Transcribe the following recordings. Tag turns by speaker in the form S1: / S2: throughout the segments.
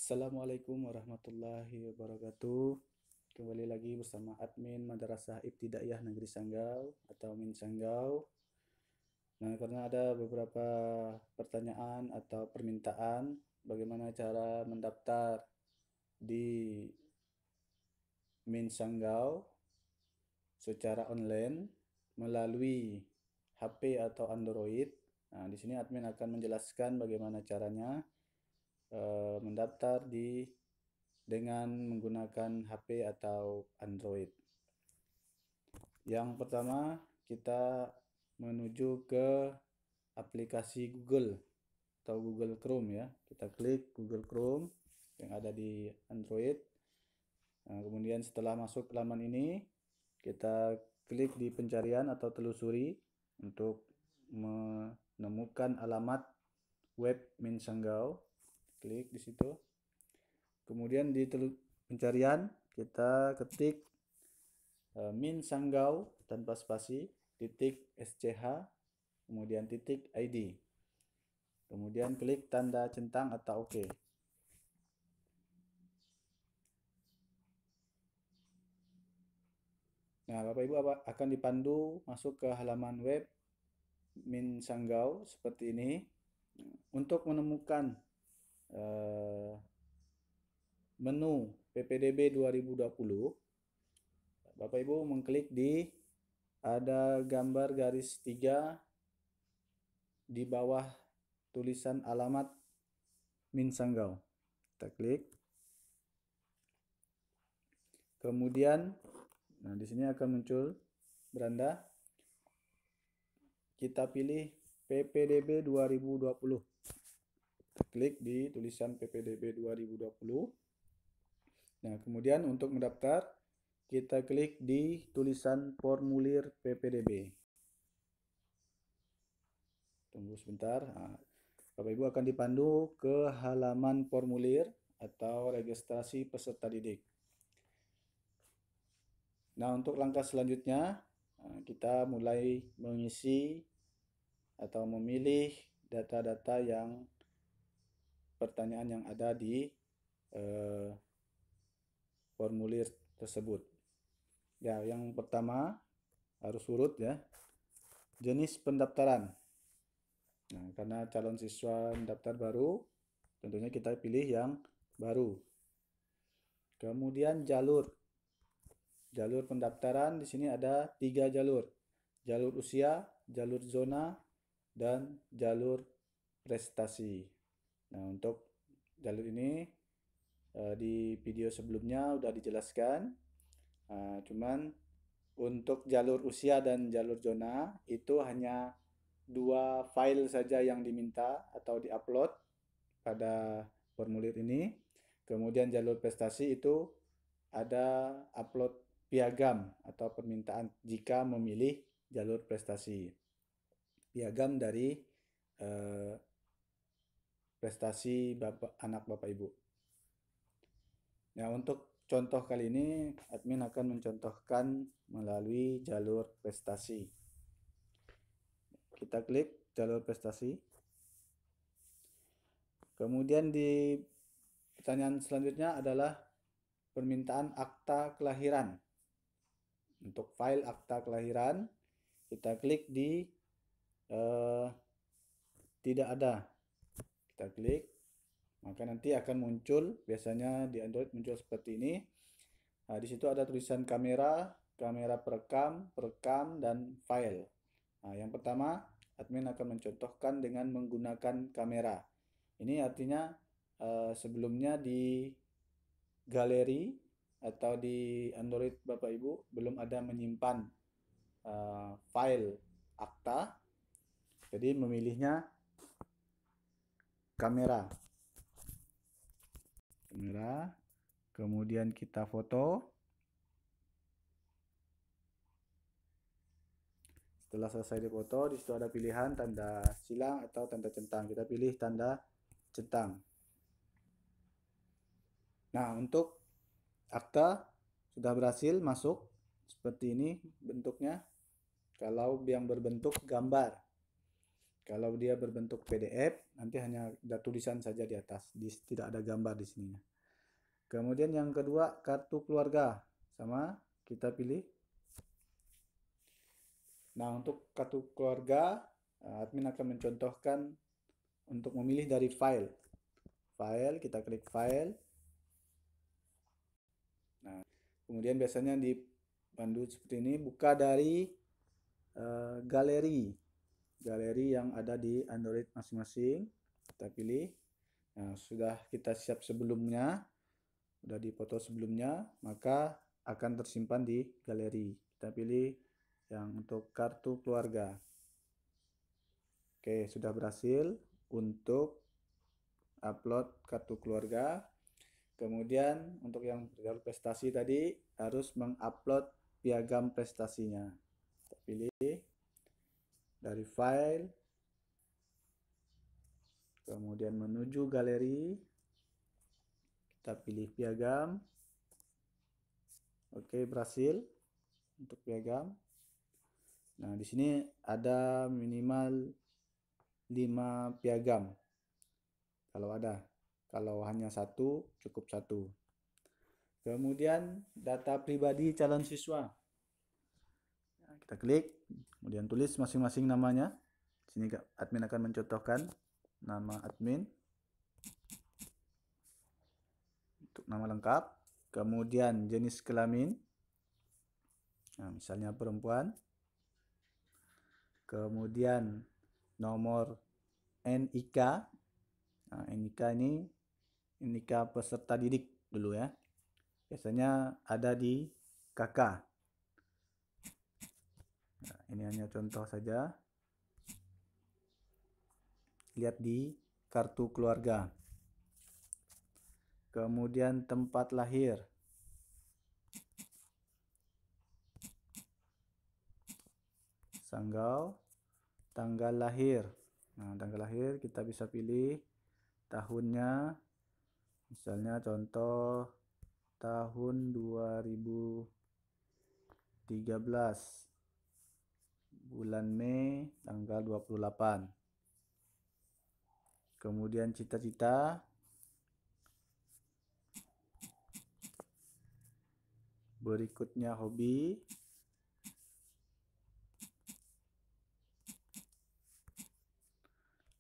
S1: Assalamualaikum warahmatullahi wabarakatuh. Kembali lagi bersama admin Madrasah Ibtidaiyah Negeri Sanggau atau Min Sanggau. Nah, karena ada beberapa pertanyaan atau permintaan bagaimana cara mendaftar di Min Sanggau secara online melalui HP atau Android. Nah, di sini admin akan menjelaskan bagaimana caranya mendaftar dengan menggunakan HP atau Android. Yang pertama, kita menuju ke aplikasi Google atau Google Chrome ya. Kita klik Google Chrome yang ada di Android. Nah, kemudian setelah masuk laman ini, kita klik di pencarian atau telusuri untuk menemukan alamat web Min Sanggau. Klik di situ. Kemudian di pencarian kita ketik Min Sanggau tanpa spasi .sch kemudian .id. Kemudian klik tanda centang atau OK. Nah, Bapak Ibu akan dipandu masuk ke halaman web Min Sanggau seperti ini. Untuk menemukan menu PPDB 2020, Bapak Ibu mengklik di ada gambar garis 3 di bawah tulisan alamat Min Sanggau. Kita klik. Kemudian di sini akan muncul beranda. Kita pilih PPDB 2020. Kita klik di tulisan PPDB 2020. Nah, kemudian untuk mendaftar kita klik di tulisan formulir PPDB. Tunggu sebentar. Nah, Bapak Ibu akan dipandu ke halaman formulir atau registrasi peserta didik. Nah, untuk langkah selanjutnya kita mulai mengisi atau memilih data-data yang pertanyaan yang ada di formulir tersebut. Ya, yang pertama harus urut ya. Jenis pendaftaran. Nah, karena calon siswa mendaftar baru, tentunya kita pilih yang baru. Kemudian jalur. Jalur pendaftaran di sini ada 3 jalur. Jalur usia, jalur zona, dan jalur prestasi. Nah, untuk jalur ini di video sebelumnya sudah dijelaskan. Cuman untuk jalur usia dan jalur zona itu hanya 2 file saja yang diminta atau diupload pada formulir ini. Kemudian jalur prestasi itu ada upload piagam atau permintaan jika memilih jalur prestasi. Piagam dari prestasi anak Bapak Ibu. Nah, untuk contoh kali ini admin akan mencontohkan melalui jalur prestasi. Kita klik jalur prestasi. Kemudian di pertanyaan selanjutnya adalah permintaan akta kelahiran. Untuk file akta kelahiran kita klik di tidak ada. Kita klik, maka nanti akan muncul, biasanya di Android muncul seperti ini. Nah, di situ ada tulisan kamera, kamera perekam, perekam, dan file. Nah, yang pertama admin akan mencontohkan dengan menggunakan kamera. Ini artinya sebelumnya di galeri atau di Android Bapak Ibu belum ada menyimpan file akta, jadi memilihnya kamera. Kemudian kita foto. Setelah selesai difoto, di situ ada pilihan tanda silang atau tanda centang. Kita pilih tanda centang. Nah, untuk akta sudah berhasil masuk seperti ini bentuknya. Kalau yang berbentuk gambar. Kalau dia berbentuk PDF, nanti hanya ada tulisan saja di atas, tidak ada gambar di sini. Kemudian yang kedua, kartu keluarga. Sama, kita pilih. Nah, untuk kartu keluarga, admin akan mencontohkan untuk memilih dari file. File, kita klik file. Nah, kemudian biasanya dipandu seperti ini, buka dari galeri. Galeri yang ada di Android masing-masing. Kita pilih. Nah, sudah kita siap sebelumnya, sudah dipoto sebelumnya, maka akan tersimpan di galeri. Kita pilih yang untuk kartu keluarga. Oke, sudah berhasil untuk upload kartu keluarga. Kemudian untuk yang jalur prestasi tadi harus mengupload piagam prestasinya. Kita pilih dari file, kemudian menuju galeri, kita pilih piagam. Oke, berhasil untuk piagam. Nah, di sini ada minimal 5 piagam. Kalau ada. Kalau hanya satu, cukup satu. Kemudian data pribadi calon siswa. Nah, kita klik, kemudian tulis masing-masing namanya. Di sini admin akan mencontohkan nama admin untuk nama lengkap. Kemudian jenis kelamin. Nah, misalnya perempuan. Kemudian nomor NIK. Nah, NIK ini NIK peserta didik dulu ya. Biasanya ada di KK. Nah, ini hanya contoh saja. Lihat di kartu keluarga. Kemudian tempat lahir. Sanggau, tanggal lahir. Nah, tanggal lahir kita bisa pilih tahunnya. Misalnya contoh tahun 2013. Bulan Mei tanggal 28. Kemudian cita-cita. Berikutnya hobi.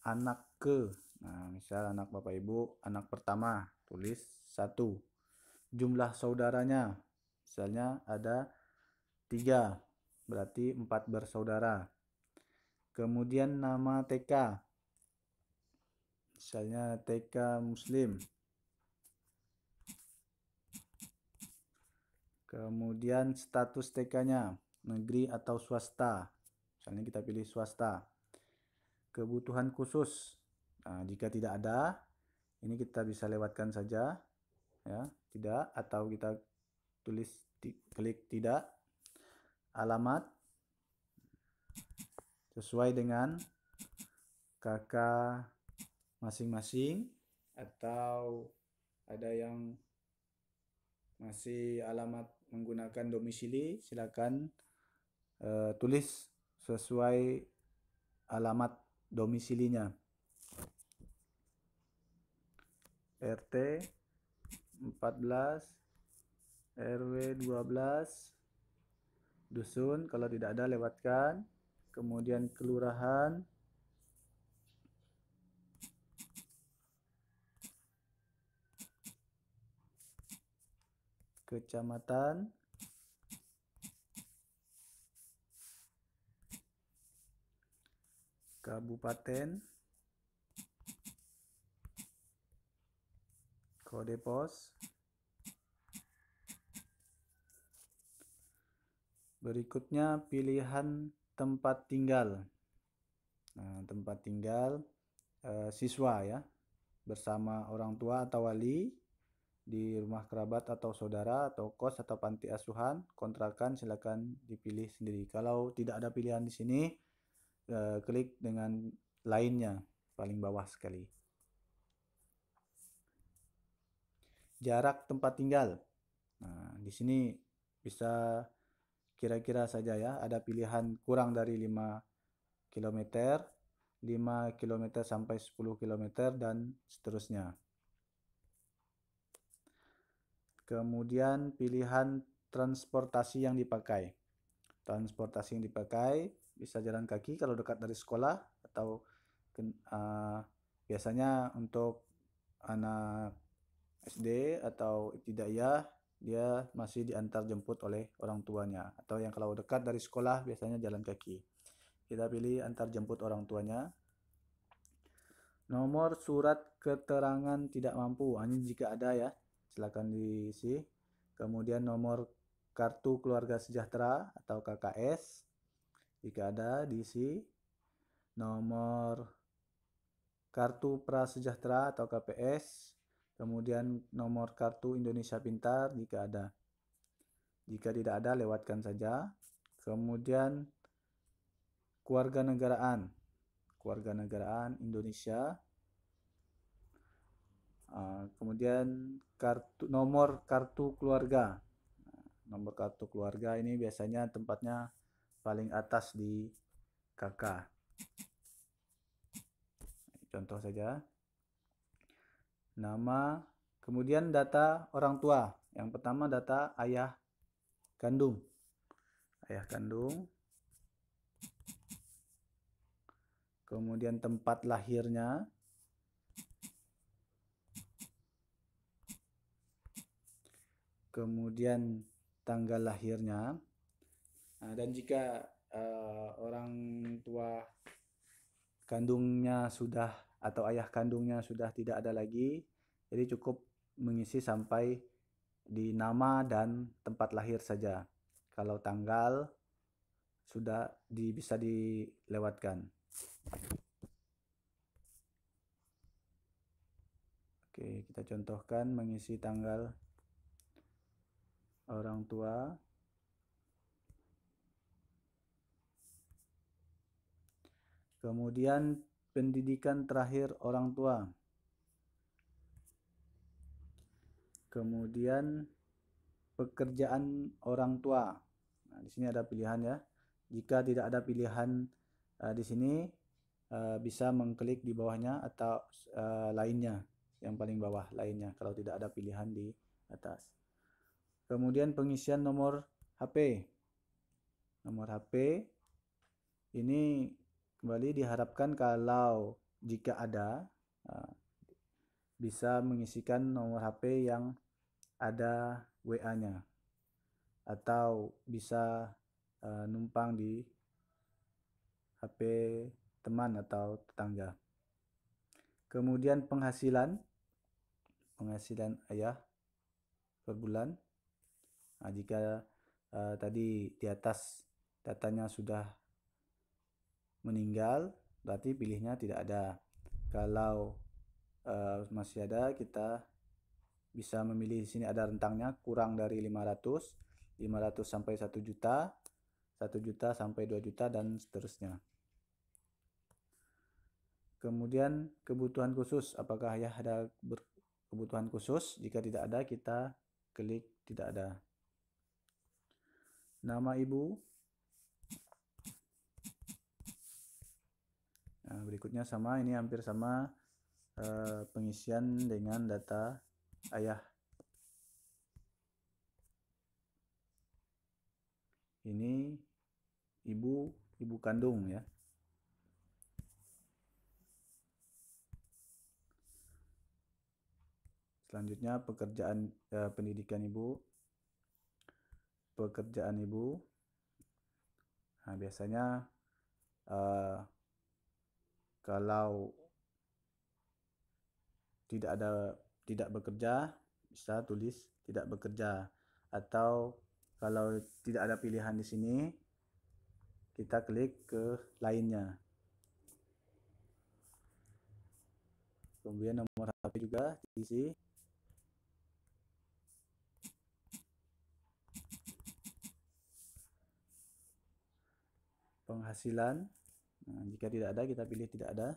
S1: Anak ke. Nah, misal anak Bapak Ibu, anak pertama, tulis 1. Jumlah saudaranya, misalnya ada 3, berarti 4 bersaudara. Kemudian nama TK, misalnya TK Muslim. Kemudian status TK-nya, negeri atau swasta. Misalnya kita pilih swasta. Kebutuhan khusus. Nah, jika tidak ada, ini kita bisa lewatkan saja, ya, tidak, atau kita tulis klik tidak. Alamat sesuai dengan KK masing-masing, atau ada yang masih alamat menggunakan domisili, silakan tulis sesuai alamat domisilinya. RT 14, RW 12, dusun kalau tidak ada lewatkan. Kemudian kelurahan, kecamatan, kabupaten, kode pos. Berikutnya pilihan tempat tinggal. Nah, tempat tinggal siswa ya, bersama orang tua atau wali, di rumah kerabat atau saudara, atau kos atau panti asuhan, kontrakan, silakan dipilih sendiri. Kalau tidak ada pilihan di sini, klik dengan lainnya paling bawah sekali. Jarak tempat tinggal. Nah, di sini bisa kira-kira saja ya, ada pilihan kurang dari 5 km, 5 km sampai 10 km dan seterusnya. Kemudian pilihan transportasi yang dipakai. Transportasi yang dipakai bisa jalan kaki kalau dekat dari sekolah, atau biasanya untuk anak SD atau ibtidaiyah dia masih diantar jemput oleh orang tuanya, atau yang kalau dekat dari sekolah biasanya jalan kaki. Kita pilih antar jemput orang tuanya. Nomor surat keterangan tidak mampu, ini jika ada ya, silakan diisi. Kemudian nomor kartu keluarga sejahtera atau KKS, jika ada diisi. Nomor kartu prasejahtera atau KPS, kemudian nomor kartu Indonesia Pintar jika ada. Jika tidak ada, lewatkan saja. Kemudian kewarganegaraan Indonesia. Kemudian nomor kartu keluarga. Nomor kartu keluarga ini biasanya tempatnya paling atas di KK. Contoh saja. Nama, kemudian data orang tua. Yang pertama data ayah kandung. Kemudian tempat lahirnya. Kemudian tanggal lahirnya. Dan jika orang tua kandungnya sudah atau ayah kandungnya sudah tidak ada lagi, jadi cukup mengisi sampai di nama dan tempat lahir saja. Kalau tanggal sudah bisa dilewatkan. Oke, kita contohkan mengisi tanggal orang tua. Kemudian pendidikan terakhir orang tua. Kemudian pekerjaan orang tua. Nah, di sini ada pilihan ya. Jika tidak ada pilihan di sini, bisa mengklik di bawahnya atau lainnya, yang paling bawah lainnya kalau tidak ada pilihan di atas. Kemudian pengisian nomor HP. Nomor HP ini kembali diharapkan kalau jika ada, bisa mengisikan nomor HP yang ada WA-nya, atau bisa numpang di HP teman atau tetangga. Kemudian penghasilan ayah per bulan. Nah, jika tadi di atas datanya sudah meninggal, berarti pilihnya tidak ada. Kalau masih ada, kita bisa memilih. Di sini ada rentangnya, kurang dari 500 sampai 1 juta, 1 juta sampai 2 juta, dan seterusnya. Kemudian kebutuhan khusus, apakah ayah ada kebutuhan khusus? Jika tidak ada, kita klik tidak ada. Nama ibu. Nah, berikutnya sama, ini hampir sama pengisian dengan data ayah. Ini ibu kandung ya. Selanjutnya pekerjaan, pendidikan ibu. Pekerjaan ibu. Nah, biasanya kalau tidak bekerja, bisa tulis tidak bekerja, atau kalau tidak ada pilihan di sini, kita klik ke lainnya. Kemudian nomor HP juga diisi. Penghasilan, nah, jika tidak ada, kita pilih tidak ada.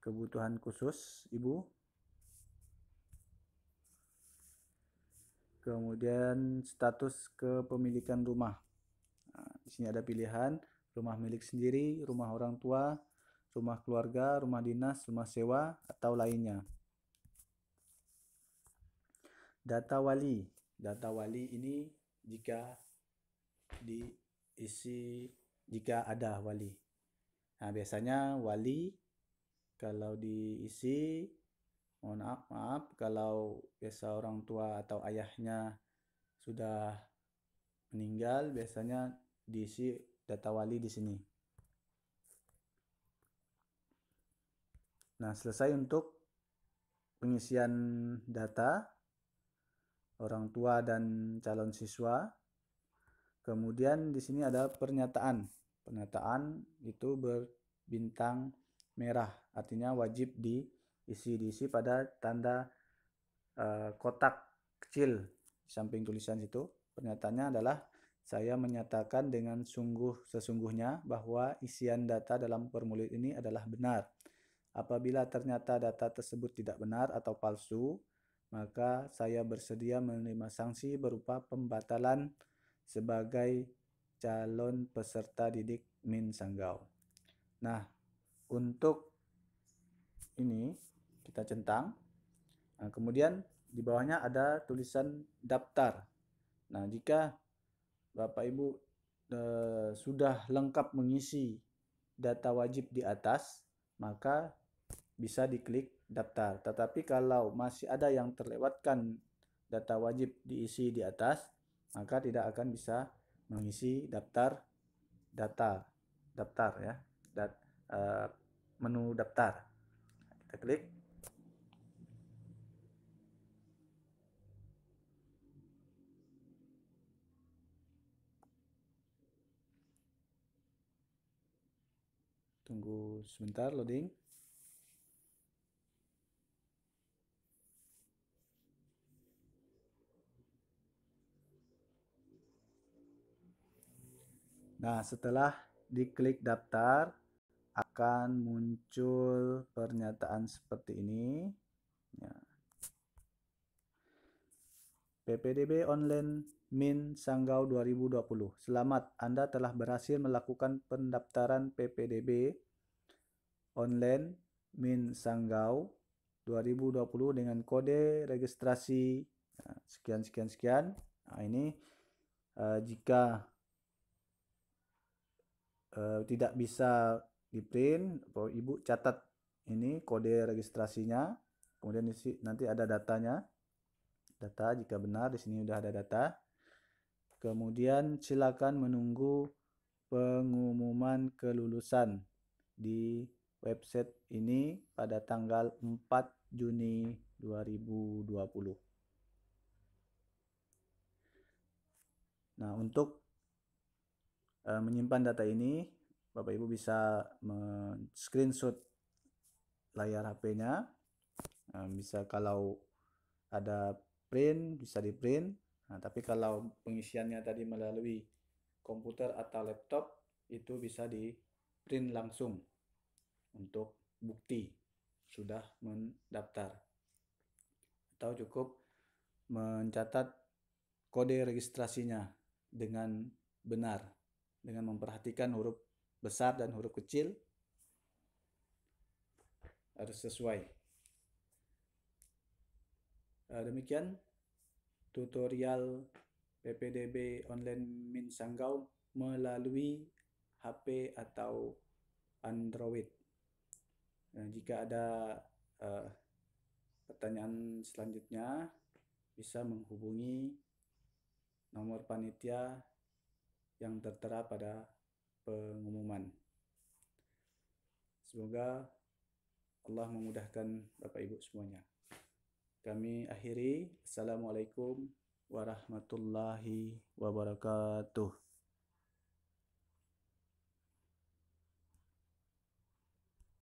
S1: Kebutuhan khusus ibu. Kemudian status kepemilikan rumah. Nah, di sini ada pilihan rumah milik sendiri, rumah orang tua, rumah keluarga, rumah dinas, rumah sewa, atau lainnya. Data wali. Data wali ini jika jika ada wali. Nah, biasanya wali kalau diisi, mohon maaf kalau biasa orang tua atau ayahnya sudah meninggal, biasanya diisi data wali di sini. Nah, selesai untuk pengisian data orang tua dan calon siswa. Kemudian di sini ada pernyataan. Pernyataan itu berbintang merah, artinya wajib diisi pada tanda kotak kecil di samping tulisan situ. Pernyataannya adalah saya menyatakan dengan sesungguhnya bahwa isian data dalam formulir ini adalah benar. Apabila ternyata data tersebut tidak benar atau palsu, maka saya bersedia menerima sanksi berupa pembatalan sebagai calon peserta didik Min Sanggau. Nah, untuk ini kita centang. Nah, kemudian di bawahnya ada tulisan daftar. Nah, jika Bapak Ibu sudah lengkap mengisi data wajib di atas, maka bisa diklik daftar. Tetapi kalau masih ada yang terlewatkan data wajib diisi di atas, maka tidak akan bisa mengisi daftar ya, menu daftar. Kita klik. Tunggu sebentar loading. Nah, setelah diklik daftar, akan muncul pernyataan seperti ini. Ya. PPDB Online Min Sanggau 2020. Selamat, Anda telah berhasil melakukan pendaftaran PPDB Online Min Sanggau 2020 dengan kode registrasi sekian. Nah, ini jika tidak bisa di print, Ibu catat ini kode registrasinya, kemudian nanti ada datanya. Data jika benar, di sini sudah ada data. Kemudian silakan menunggu pengumuman kelulusan di website ini pada tanggal 4 Juni 2020. Nah, untuk menyimpan data ini, Bapak Ibu bisa screenshot layar HP-nya. Bisa kalau ada print, bisa di print. Nah, tapi kalau pengisiannya tadi melalui komputer atau laptop, itu bisa di print langsung untuk bukti sudah mendaftar. Atau cukup mencatat kode registrasinya dengan benar, dengan memperhatikan huruf besar dan huruf kecil harus sesuai. Demikian tutorial PPDB Online Min Sanggau melalui HP atau Android. Nah, jika ada pertanyaan selanjutnya, bisa menghubungi nomor panitia yang tertera pada pengumuman. Semoga Allah memudahkan Bapak Ibu semuanya. Kami akhiri. Assalamualaikum warahmatullahi wabarakatuh.